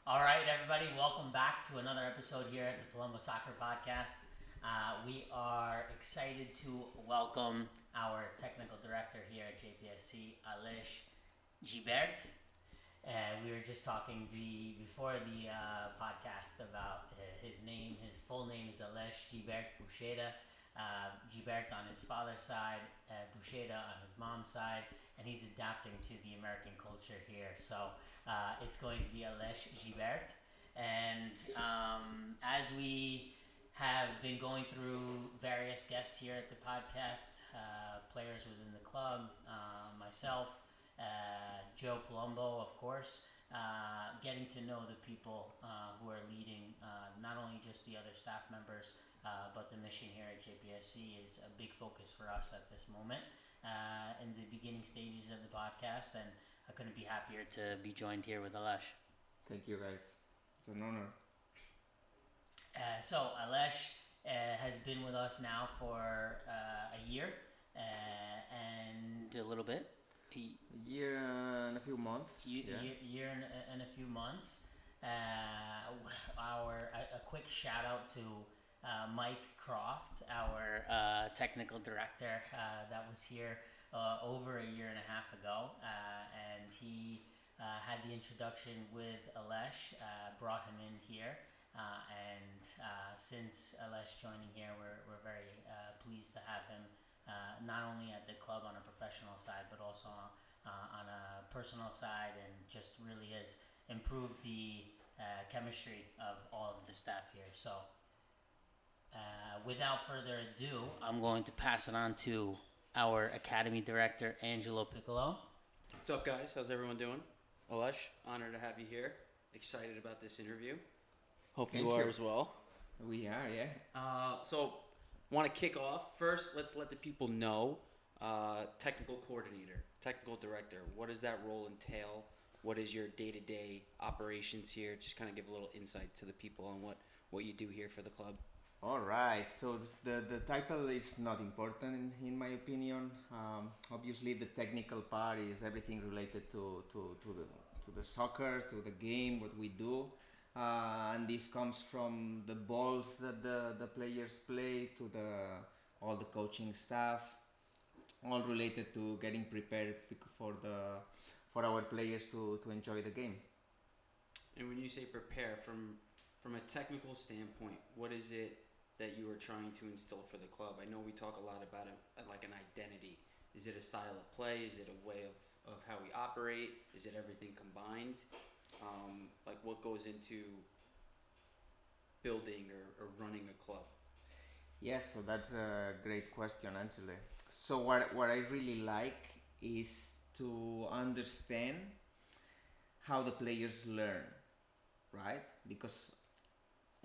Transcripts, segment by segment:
All right, everybody, welcome back to another episode here at the Palumbo Soccer Podcast. We are excited to welcome our technical director here at JPSC, Alish Gibert. We were just talking before the podcast about his name. His full name is Alesh Gibert Boucheda. Gibert on his father's side, Boucheda on his mom's side, and he's adapting to the American culture here. So it's going to be Alesh Gibert. And as we have been going through various guests here at the podcast, players within the club, myself, Joe Palumbo, of course, getting to know the people who are leading not only just the other staff members, but the mission here at JPSC is a big focus for us at this moment in the beginning stages of the podcast, and I couldn't be happier to be joined here with Alesh. Thank you, guys. It's an honor. So Alesh has been with us now for a year and a little bit. A year and a few months. Year and a few months. A quick shout out to Mike Croft, our technical director, that was here over a year and a half ago, and he had the introduction with Alesh, brought him in here. Since Alesh joining here, we're very pleased to have him not only at the club on a professional side, but also on a personal side, and just really has improved the chemistry of all of the staff here. So without further ado, I'm going to pass it on to our Academy Director, Angelo Piccolo. What's up, guys? How's everyone doing? Alesh, honored to have you here. Excited about this interview. Hope Thank you are you. as well. We are, yeah. So, want to kick off first. Let's let the people know. Technical coordinator, technical director. What does that role entail? What is your day-to-day operations here? Just kind of give a little insight to the people on what you do here for the club. All right. So the title is not important in my opinion. Obviously, the technical part is everything related to the soccer, to the game, what we do. And this comes from the balls that the players play to all the coaching staff, all related to getting prepared for our players to enjoy the game. And when you say prepare from a technical standpoint, what is it that you are trying to instill for the club? I know we talk a lot about it like an identity. Is it a style of play? Is it a way of how we operate? Is it everything combined? Like what goes into building or running a club? Yes, so that's a great question, Angela. So what I really like is to understand how the players learn, right? Because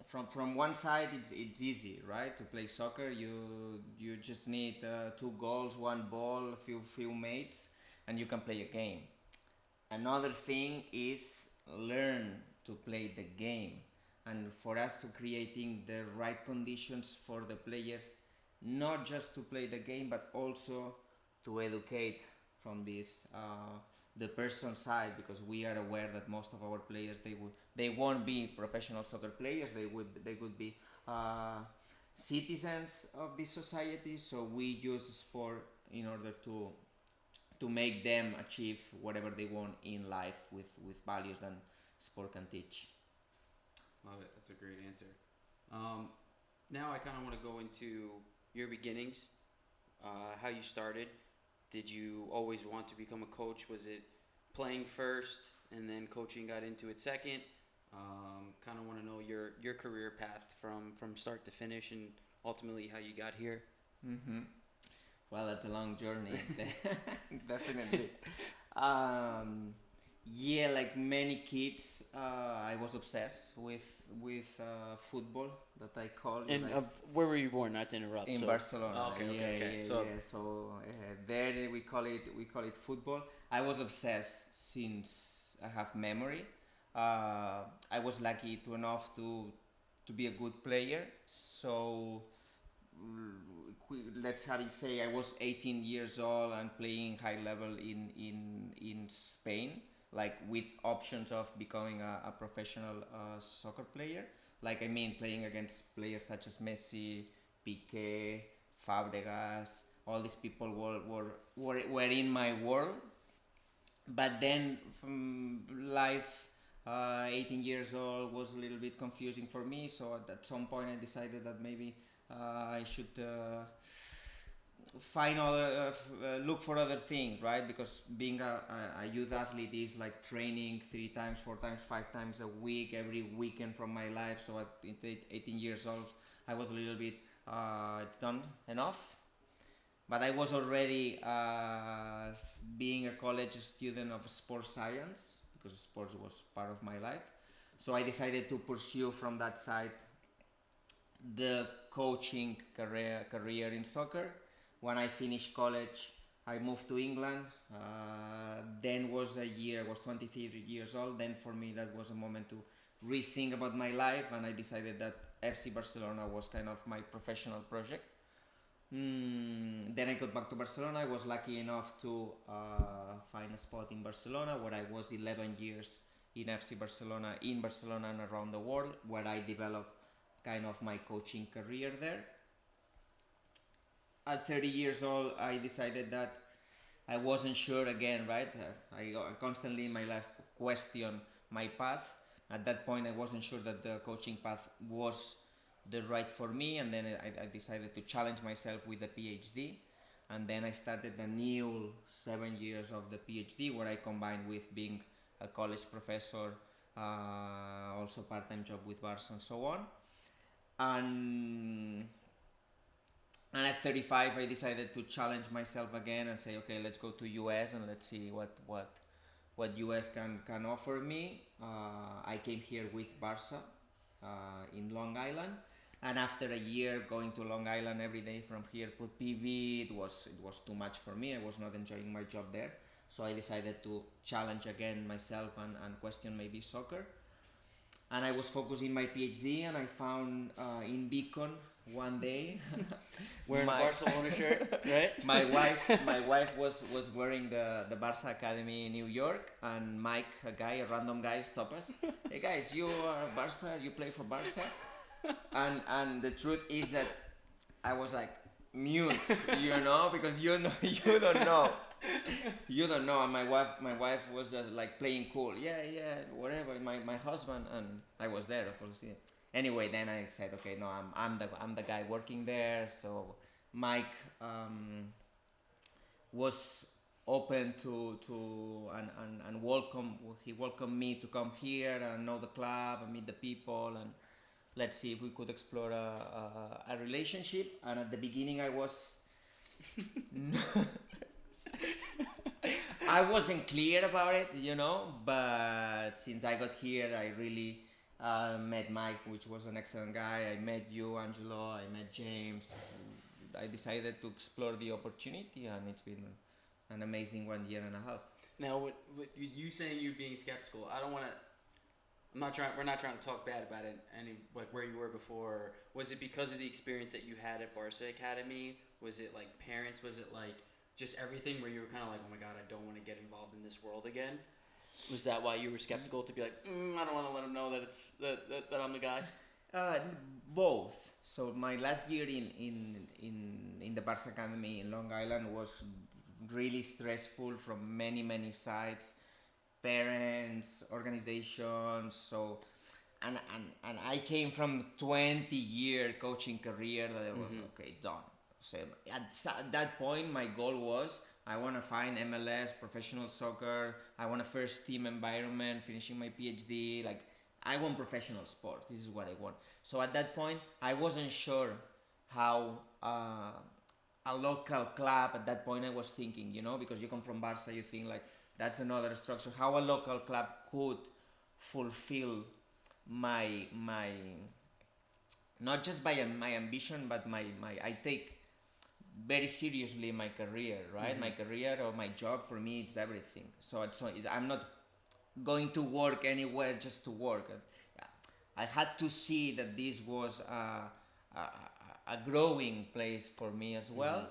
from one side it's easy, right? To play soccer, you just need 2 goals, 1 ball, few mates, and you can play a game. Another thing is learn to play the game, and for us to creating the right conditions for the players, not just to play the game but also to educate from this the person side, because we are aware that most of our players they won't be professional soccer players. They would be citizens of this society. So we use sport in order to make them achieve whatever they want in life with values that sport can teach. Love it. That's a great answer. Now I kind of want to go into your beginnings, how you started. Did you always want to become a coach? Was it playing first and then coaching got into it second? Kind of want to know your career path from start to finish and ultimately how you got here. Mm-hmm. Well, that's a long journey, definitely. Yeah, like many kids, I was obsessed with football, that I call. And where were you born? Not to interrupt. In Barcelona. Oh, okay. Yeah. So there we call it football. I was obsessed since I have memory. I was lucky enough to be a good player. So let's have it say I was 18 years old and playing high level in Spain. like with options of becoming a professional soccer player. Like I mean, playing against players such as Messi, Piqué, Fabregas. All these people were in my world. But then from life, 18 years old was a little bit confusing for me. So at some point, I decided that maybe I should find other look for other things, right? Because being a youth athlete is like training 3 times, 4 times, 5 times a week, every weekend from my life. So at 18 years old, I was a little bit it's done enough. But I was already being a college student of sports science because sports was part of my life. So I decided to pursue from that side the coaching career in soccer. When I finished college, I moved to England. Then was a year, I was 23 years old. Then for me, that was a moment to rethink about my life, and I decided that FC Barcelona was kind of my professional project. Then I got back to Barcelona. I was lucky enough to find a spot in Barcelona where I was 11 years in FC Barcelona, in Barcelona and around the world, where I developed kind of my coaching career there. At 30 years old, I decided that I wasn't sure again, right? I constantly in my life question my path. At that point, I wasn't sure that the coaching path was the right for me, and then I decided to challenge myself with the PhD. And then I started a new 7 years of the PhD where I combined with being a college professor, also part-time job with Barca and so on. And at 35, I decided to challenge myself again and say, okay, let's go to US and let's see what US can offer me. I came here with Barca in Long Island, and after a year going to Long Island every day from here to PV, it was too much for me. I was not enjoying my job there, so I decided to challenge again myself and question maybe soccer. And I was focusing my PhD, and I found in Beacon one day Wearing a Barcelona shirt, right? my wife was wearing the Barca Academy in New York, and Mike, a random guy, stopped us. Hey guys, you are Barca, you play for Barca, and the truth is that I was like mute, because you don't know. You don't know. And my wife was just like playing cool. Yeah, whatever. My husband, and I was there, of course. Yeah. Anyway, then I said, okay, no, I'm the guy working there. So Mike was open to and welcome. He welcomed me to come here and know the club and meet the people, and let's see if we could explore a relationship. And at the beginning, I was. I wasn't clear about it, but since I got here, I really met Mike, which was an excellent guy. I met you, Angelo. I met James. I decided to explore the opportunity, and it's been an amazing 1.5 years. Now, what you saying you being skeptical? I don't want to. We're not trying to talk bad about it. Any like where you were before. Was it because of the experience that you had at Barca Academy? Was it like parents? Was it like just everything where you were kind of like, oh my god, I don't want to get involved in this world again? Was that why you were skeptical to be like, I don't want to let him know that it's that I'm the guy? Both. So my last year in the Barca Academy in Long Island was really stressful from many sides, parents, organizations. So and I came from 20-year coaching career that I was okay done. So at that point, my goal was I want to find MLS, professional soccer. I want a first team environment, finishing my PhD. Like, I want professional sports. This is what I want. So at that point, I wasn't sure how a local club, at that point I was thinking, because you come from Barca, you think like, that's another structure. How a local club could fulfill my not just by my ambition, but my I take very seriously my career, right? My career or my job, for me, it's everything. So I'm not going to work anywhere just to work. I had to see that this was a growing place for me as well,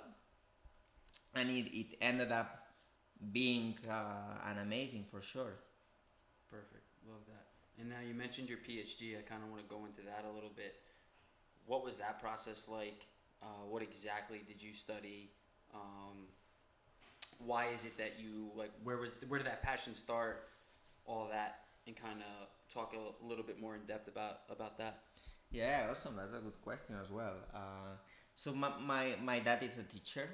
and it ended up being an amazing, for sure. Perfect. Love that. And now you mentioned your PhD. I kind of want to go into that a little bit. What was that process like? What exactly did you study? Um, why is it that you like? Where did that passion start? All that, and kind of talk a little bit more in depth about that. Yeah, awesome. That's a good question as well. So my dad is a teacher.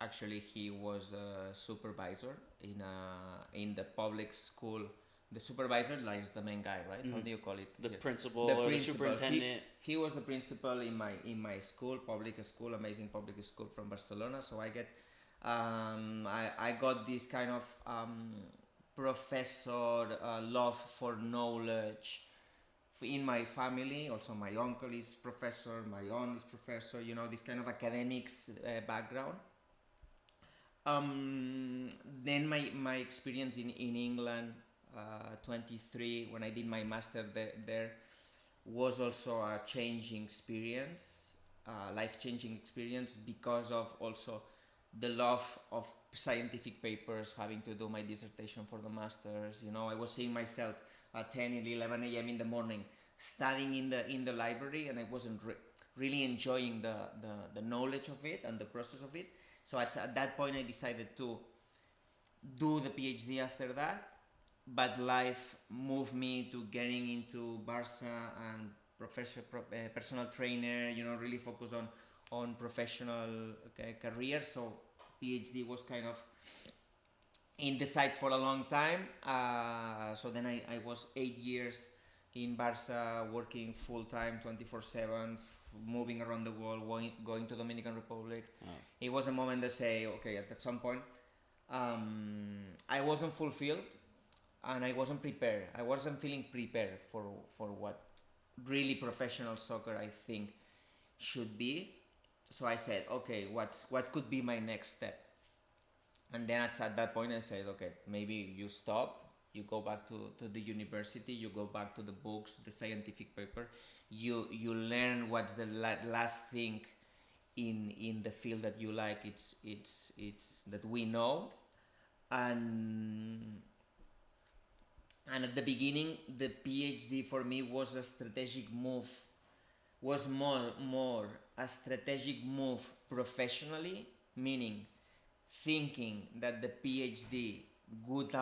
Actually, he was a supervisor in the public school. The supervisor, like, is the main guy, right? How Mm-hmm. do you call it The here? principal The or the principal. superintendent. He was the principal in my school, public school, amazing public school from Barcelona. So I got this kind of professor love for knowledge in my family. Also, my uncle is professor, my aunt is professor. You know, this kind of academics background. Um, then my experience in England, 23, when I did my master there, was also a changing experience, life changing experience, because of also the love of scientific papers, having to do my dissertation for the masters. You know, I was seeing myself at 10 and 11 a.m. in the morning studying in the library, and I wasn't really enjoying the knowledge of it and the process of it. So at that point, I decided to do the PhD after that, but life moved me to getting into Barca and personal trainer. You know, really focus on professional career. So PhD was kind of in the site for a long time. So then I was 8 years in Barca, working full time, 24/7, moving around the world, going to Dominican Republic. Oh. It was a moment to say, okay, at some point, I wasn't fulfilled, and I wasn't prepared. I wasn't feeling prepared for what really professional soccer, I think, should be. So I said, okay, what could be my next step? And then at that point, I said, okay, maybe you stop, you go back to the university, you go back to the books, the scientific paper, you learn what's the last thing in the field that you like. It's that we know. And at the beginning, the PhD for me was a strategic move, was more a strategic move professionally, meaning thinking that the PhD would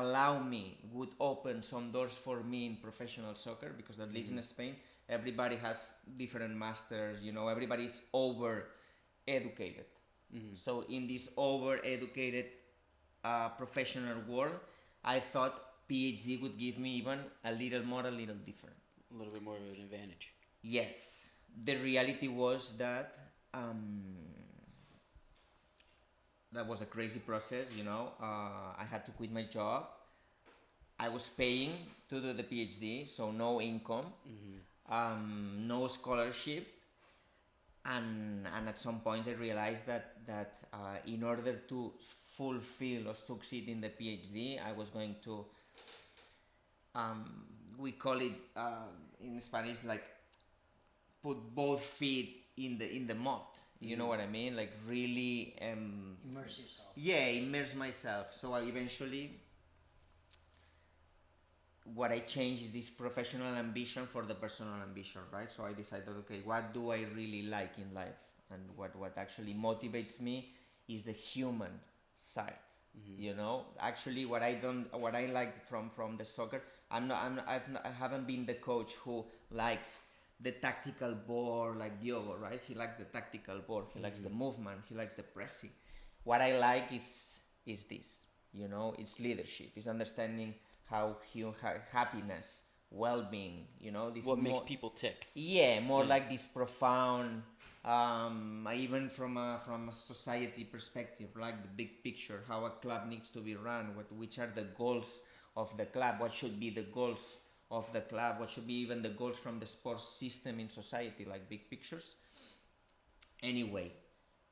open some doors for me in professional soccer, because at least in Spain, everybody has different masters. You know, everybody's over educated. So in this over educated professional world, I thought PhD would give me even a little more, a little different. A little bit more of an advantage. Yes, the reality was that that was a crazy process. You know, I had to quit my job. I was paying to do the PhD, so no income, no scholarship, and at some points I realized that in order to fulfill or succeed in the PhD, I was going to we call it in Spanish, like, put both feet in the mud. You know what I mean? Like, really Immerse yourself. immerse myself. So I eventually, what I changed is this professional ambition for the personal ambition, right? So I decided, okay, what do I really like in life, and what actually motivates me is the human side. You know, actually, what I like from the soccer, I haven't been the coach who likes the tactical board like Diogo, right? He likes the tactical board. He likes the movement. He likes the pressing. What I like is this. You know, it's leadership. It's understanding how happiness, well-being. You know, this What makes people tick? yeah, more like this profound, even from a society perspective, like the big picture, how a club needs to be run, which are the goals of the club, what should be the goals of the club, what should be even the goals from the sports system in society, like big pictures. Anyway,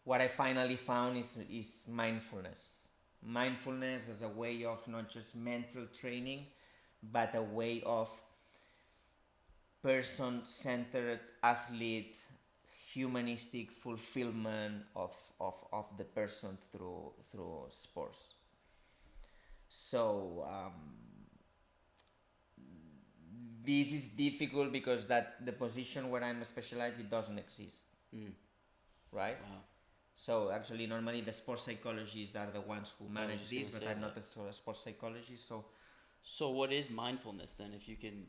what I finally found is mindfulness. Mindfulness as a way of not just mental training, but a way of person-centered athlete, humanistic fulfillment of the person through sports. So this is difficult because that the position where I'm specialized, it doesn't exist, right? Wow. So actually, normally the sports psychologists are the ones who manage just this, gonna but say I'm that. not a sports psychologist. So what is mindfulness then? If you can,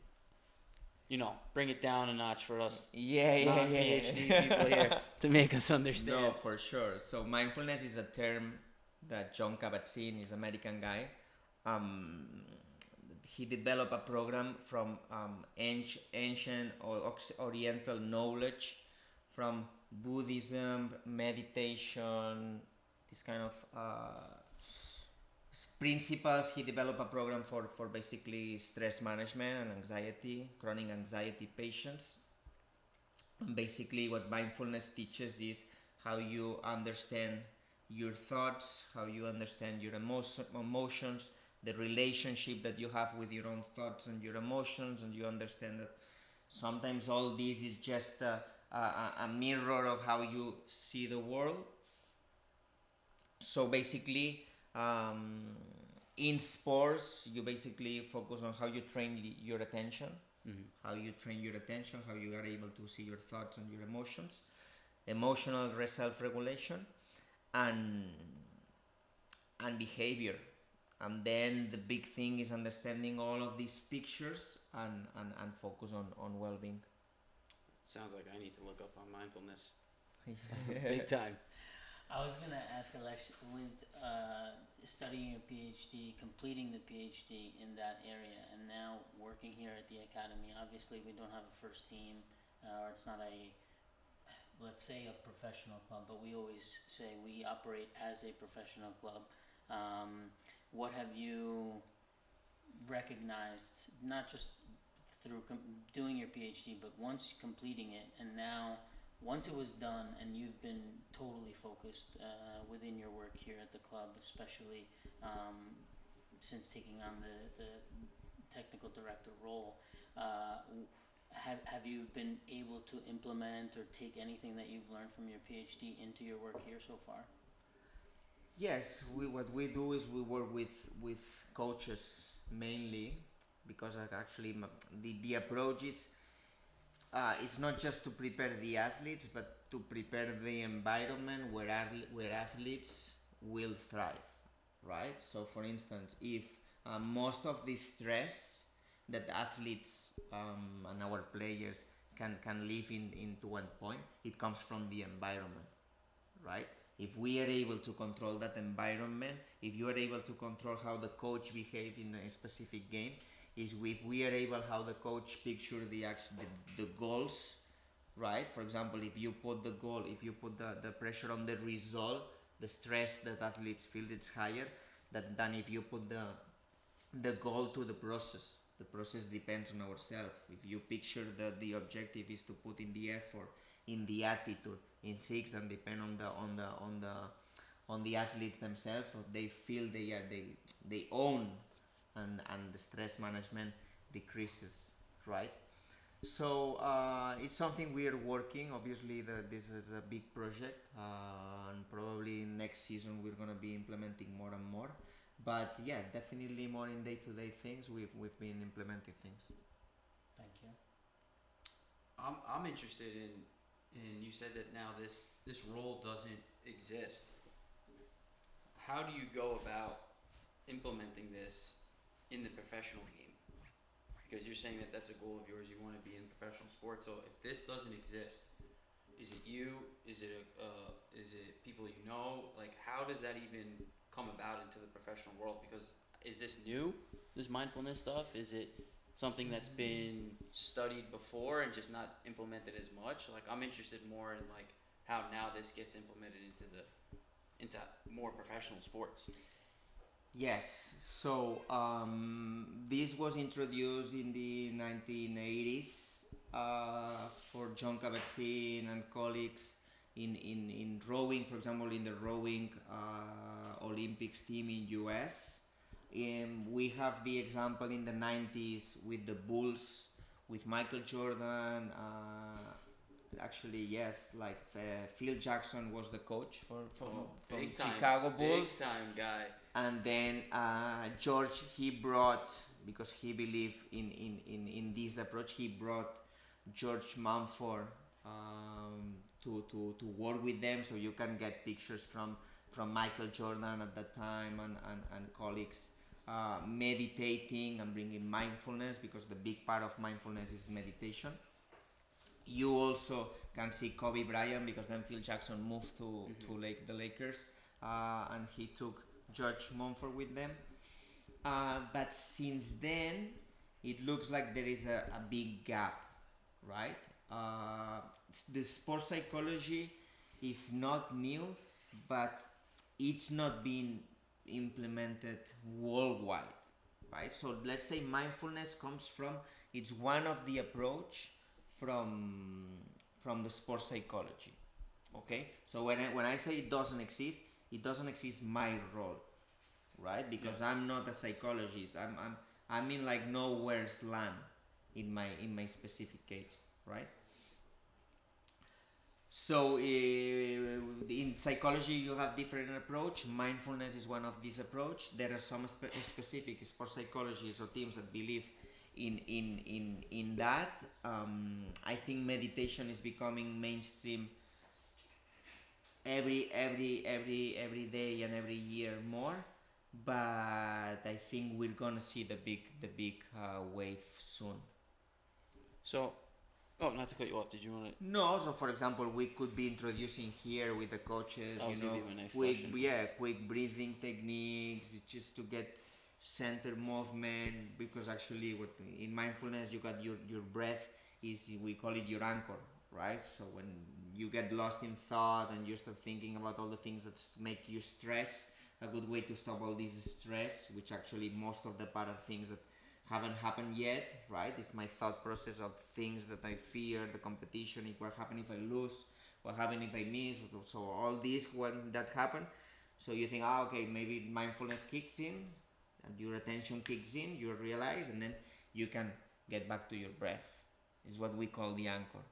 bring it down a notch for us Yeah, non-PhD people here to make us understand. No, for sure. So mindfulness is a term that John Kabat-Zinn is an American guy. He developed a program from ancient or Oriental knowledge, from Buddhism, meditation, this kind of principles. He developed a program for basically stress management and anxiety, chronic anxiety patients. And basically, what mindfulness teaches is how you understand your thoughts, how you understand your emotions, the relationship that you have with your own thoughts and your emotions, and you understand that sometimes all this is just a mirror of how you see the world. So basically, in sports, you basically focus on how you train your attention, how you train your attention, how you are able to see your thoughts and your emotions, emotional self-regulation, and behavior. And then the big thing is understanding all of these pictures and focus on well-being. Sounds like I need to look up on mindfulness. Big time. I was gonna ask Alex, with studying your PhD, completing the PhD in that area, and now working here at the academy. Obviously, we don't have a first team, or it's not let's say a professional club, but we always say we operate as a professional club. What have you recognized, not just through doing your PhD, but once completing it, and now once it was done and you've been totally focused within your work here at the club, especially since taking on the technical director role, have you been able to implement or take anything that you've learned from your PhD into your work here so far? Yes, what we do is we work with coaches mainly, because actually the approach is it's not just to prepare the athletes, but to prepare the environment where athletes will thrive, right? So, for instance, if most of the stress that athletes and our players can live into one point, it comes from the environment, right? If we are able to control that environment, if you are able to control how the coach behaves in a specific game, is if we are able how the coach picture the goals, right? For example, if you put the pressure on the result, the stress that athletes feel, it's higher than if you put the goal to the process. The process depends on ourselves. If you picture that the objective is to put in the effort, in the attitude, in things that depend on the athletes themselves, or they feel they own, and the stress management decreases, right? So it's something we are working. Obviously, this is a big project, and probably next season we're gonna be implementing more and more. But yeah, definitely more in day-to-day things. We've been implementing things. Thank you. I'm interested in you said that now this role doesn't exist. How do you go about implementing this in the professional game? Because you're saying that that's a goal of yours. You want to be in professional sports. So if this doesn't exist, is it you? Is it people you know? Like, how does that even come about into the professional world? Because is this new? This mindfulness stuff? Is it something that's been studied before and just not implemented as much? Like, I'm interested more in like how now this gets implemented into more professional sports. Yes, so this was introduced in the 1980s for John Kabat-Zinn and colleagues in rowing, for example, in the rowing Olympics team in US. We have the example in the 90s with the Bulls, with Michael Jordan. Actually, yes, like Phil Jackson was the coach from Big time, Chicago Bulls. big time guy. And then George, he brought because he believed in this approach. He brought George Mumford to work with them, so you can get pictures from Michael Jordan at that time and colleagues meditating and bringing mindfulness, because the big part of mindfulness is meditation. You also can see Kobe Bryant, because then Phil Jackson moved to the Lakers, and he took George Mumford with them. But since then, it looks like there is a big gap, right? The sports psychology is not new, but it's not being implemented worldwide, right? So let's say mindfulness comes from, it's one of the approach from the sports psychology, okay? So when I say it doesn't exist my role, right? Because I'm not a psychologist. I'm in like nowhere's land in my specific case, right? So in psychology you have different approach. Mindfulness is one of these approach. There are some specific sports psychologists or teams that believe in that. I think meditation is becoming mainstream every day and every year more. But I think we're gonna see the big wave soon. So, oh, not to cut you off. Did you want to? No, so for example, we could be introducing here with the coaches, That was gonna be my next question. quick breathing techniques, just to get center movement, because actually in mindfulness you got your breath is, we call it your anchor, right? So when you get lost in thought and you start thinking about all the things that make you stress, a good way to stop all this stress, which actually most of the part are things that haven't happened yet, right? It's my thought process of things that I fear, the competition, what happens if I lose, what happens if I miss, so all this when that happen. So you think, okay, maybe mindfulness kicks in, and your attention kicks in, you realize, and then you can get back to your breath. Is what we call the anchor,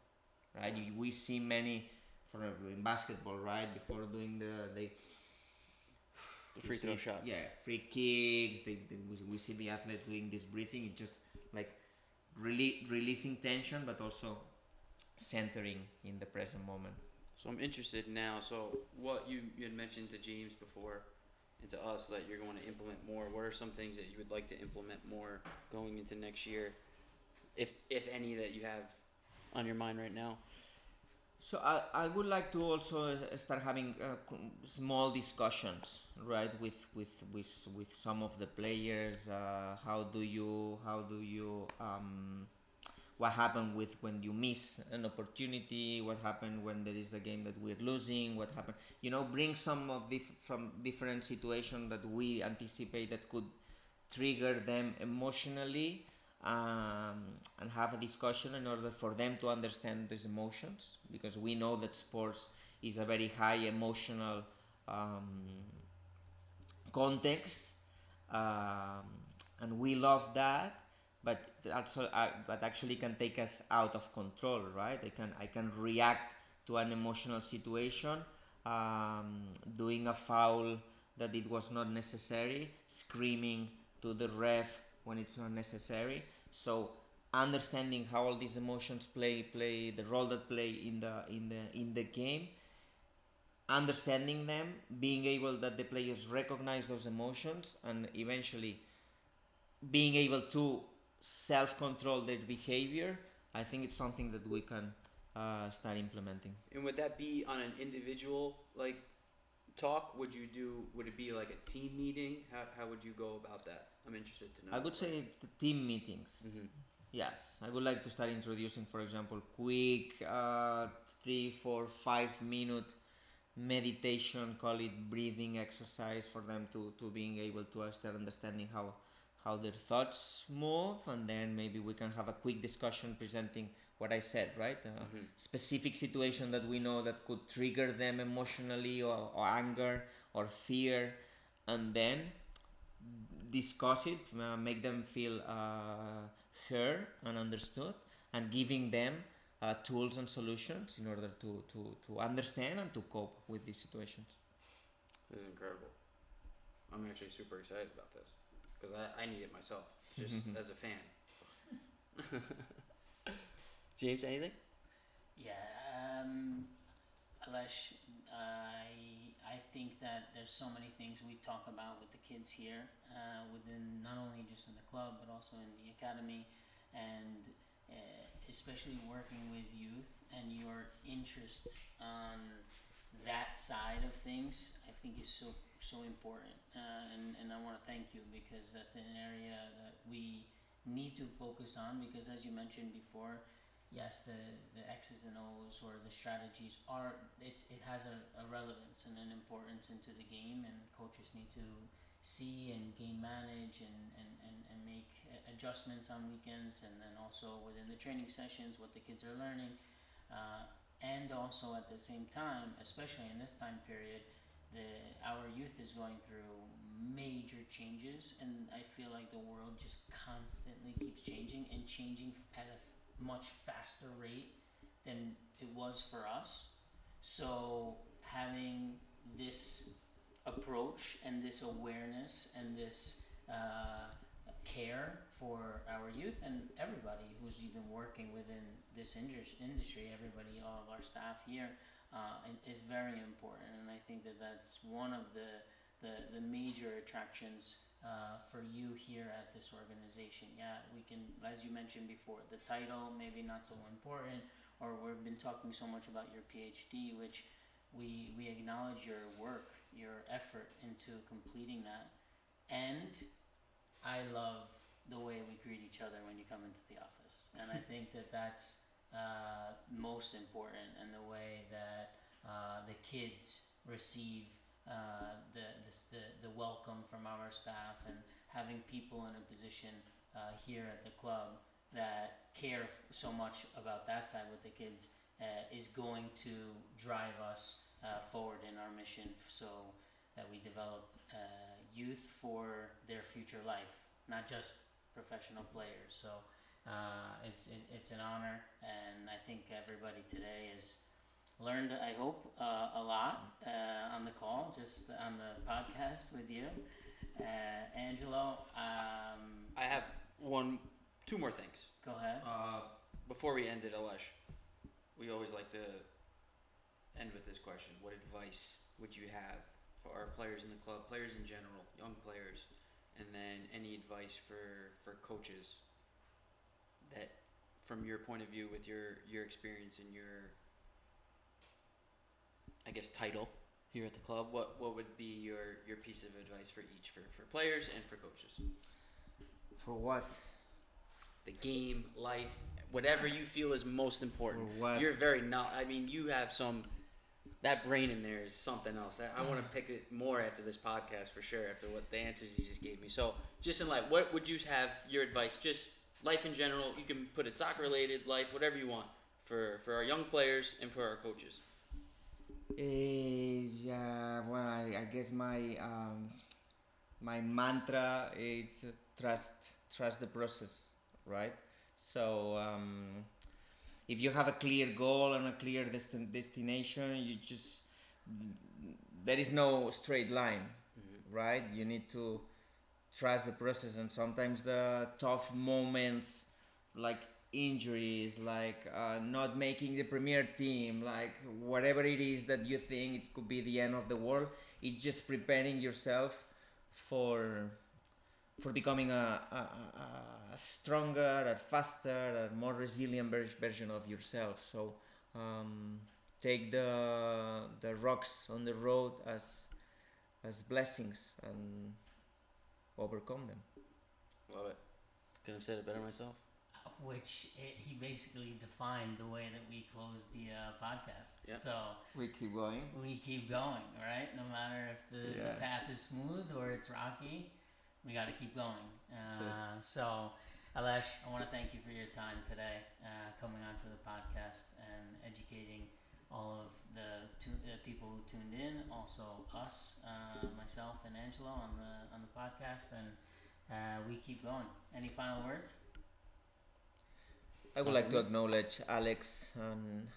right? We see many, in basketball, right? Before doing the free throw shots. Yeah, free kicks. We see the athletes doing this breathing. It's just like releasing tension, but also centering in the present moment. So I'm interested now. So what you had mentioned to James before, and to us, that you're going to implement more. What are some things that you would like to implement more going into next year, if any, that you have on your mind right now? So I would like to also start having small discussions, right, with some of the players. How do you what happened with when you miss an opportunity? What happened when there is a game that we're losing? What happened? Bring some of from different situations that we anticipate that could trigger them emotionally. And have a discussion in order for them to understand these emotions, because we know that sports is a very high emotional context, and we love that, but also but actually can take us out of control, right? I can react to an emotional situation, doing a foul that it was not necessary, screaming to the ref when it's not necessary. So understanding how all these emotions play the role that play in the game, understanding them, being able that the players recognize those emotions, and eventually being able to self-control their behavior. I think it's something that we can start implementing. And would that be on an individual talk? Would it be like a team meeting? How would you go about that? I'm interested to know. I would say team meetings. Mm-hmm. Yes, I would like to start introducing, for example, quick 3, 4, 5 minute meditation, call it breathing exercise, for them to being able to start understanding how their thoughts move, and then maybe we can have a quick discussion presenting what I said, right? Specific situation that we know that could trigger them emotionally, or anger or fear, and then discuss it, make them feel heard and understood, and giving them tools and solutions in order to understand and to cope with these situations. This is incredible. I'm actually super excited about this, because I need it myself, just as a fan. James, anything? Yeah, Alesh, I think that there's so many things we talk about with the kids here, within not only just in the club but also in the academy, and especially working with youth and your interest on that side of things. I think is so important, and I want to thank you because that's an area that we need to focus on because, as you mentioned before, yes, the X's and O's or the strategies it has a relevance and an importance into the game, and coaches need to see and game manage and make adjustments on weekends, and then also within the training sessions what the kids are learning, and also at the same time, especially in this time period, our youth is going through major changes, and I feel like the world just constantly keeps changing and changing at a much faster rate than it was for us. So having this approach and this awareness and this care for our youth and everybody who's even working within this industry, everybody, all of our staff here, is very important. And I think that that's one of the major attractions for you here at this organization. Yeah, we can, as you mentioned before, the title maybe not so important, or we've been talking so much about your PhD, which we acknowledge your work, your effort into completing that, and I love the way we greet each other when you come into the office, and I think that that's most important, and the way that the kids receive the welcome from our staff, and having people in a position here at the club that care so much about that side with the kids is going to drive us forward in our mission, so that we develop youth for their future life, not just professional players. So it's an honor, and I think everybody today has learned, I hope, a lot on the call, just on the podcast with you. Angelo, I have two more things. go ahead. Before we end it, Alesh, we always like to end with this question. What advice would you have for our players in the club, players in general, young players, and then any advice for coaches that, from your point of view, with your experience and your, I guess, title here at the club, what would be your piece of advice for each, for players and for coaches? For what? The game, life, whatever you feel is most important. For what? You're you have that brain in there is something else. I want to pick it more after this podcast for sure, after what the answers you just gave me. So just in life, what would you have your advice, just life in general? You can put it soccer related, life, whatever you want, for our young players and for our coaches. Well, I guess my mantra is trust the process, right? So if you have a clear goal and a clear destination, there is no straight line, right? You need to trust the process, and sometimes the tough moments, like injuries, like not making the premier team, like whatever it is that you think it could be the end of the world, it's just preparing yourself for becoming a stronger, a faster, a more resilient version of yourself. So take the rocks on the road as blessings and overcome them. Love it. Couldn't have said it better myself. He basically defined the way that we close the podcast. Yep. So We keep going. we keep going, right? No matter if the path is smooth or it's rocky, we got to keep going. So, Alesh, I want to thank you for your time today, coming onto the podcast and educating all of the people who tuned in, also us, myself and Angelo on the podcast, and we keep going. Any final words? I would like to acknowledge Alex and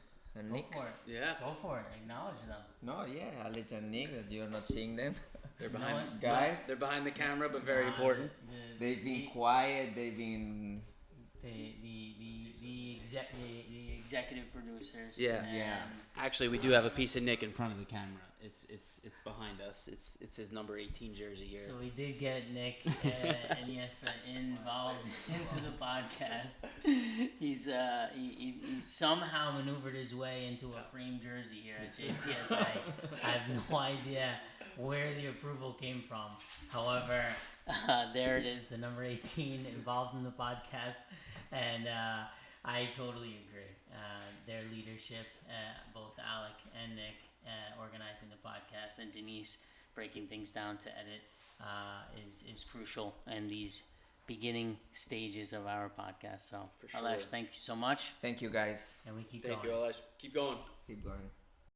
Nick. Go for it. Yeah. Go for it. Acknowledge them. No, yeah, Alex and Nick, that you're not seeing them. They're No behind one- Guys, They're behind the camera, but very important. they've been quiet. They've been The executive producers. Yeah. Yeah. Actually, we do have a piece of Nick in front of the camera. It's behind us. It's his number 18 jersey here. So we did get Nick Iniesta involved into the podcast. He's somehow maneuvered his way into a framed jersey here at JPSA. I have no idea where the approval came from. However, there it is, the number 18 involved in the podcast, and I totally agree. Their leadership, both Alec and Nick, organizing the podcast, and Denise breaking things down to edit, is crucial in these beginning stages of our podcast. So, For sure. Alesh, thank you so much, Thank you, guys. and we keep Thank going. you, Alesh. Keep going. Keep going.